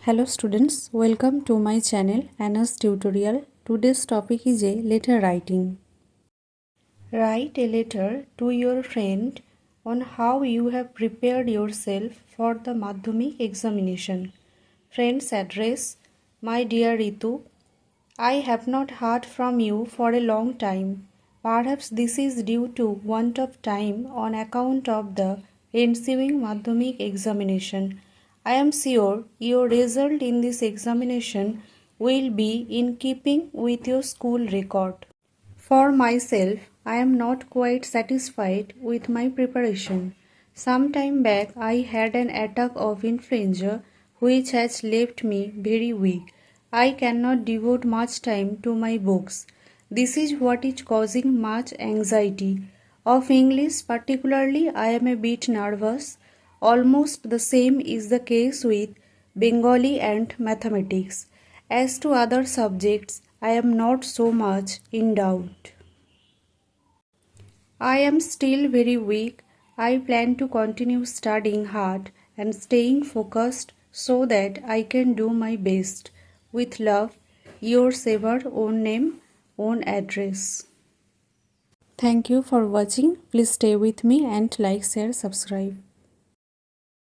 Hello students, welcome to my channel Anna's tutorial. Today's topic is a letter writing. Write a letter to your friend on how you have prepared yourself for the Madhyamik examination. Friend's address: My dear Ritu, I have not heard from you for a long time. Perhaps this is due to want of time on account of the ensuing Madhyamik examination. I am sure your result in this examination will be in keeping with your school record. For myself, I am not quite satisfied with my preparation. Some time back, I had an attack of influenza which has left me very weak. I cannot devote much time to my books. This is what is causing much anxiety. Of English particularly, I am a bit nervous. Almost the same is the case with Bengali and mathematics. As to other subjects, I am not so much in doubt. I am still very weak. I plan to continue studying hard and staying focused so that I can do my best. With love, yours ever, own name, own address. Thank you for watching. Please stay with me and like, share, subscribe.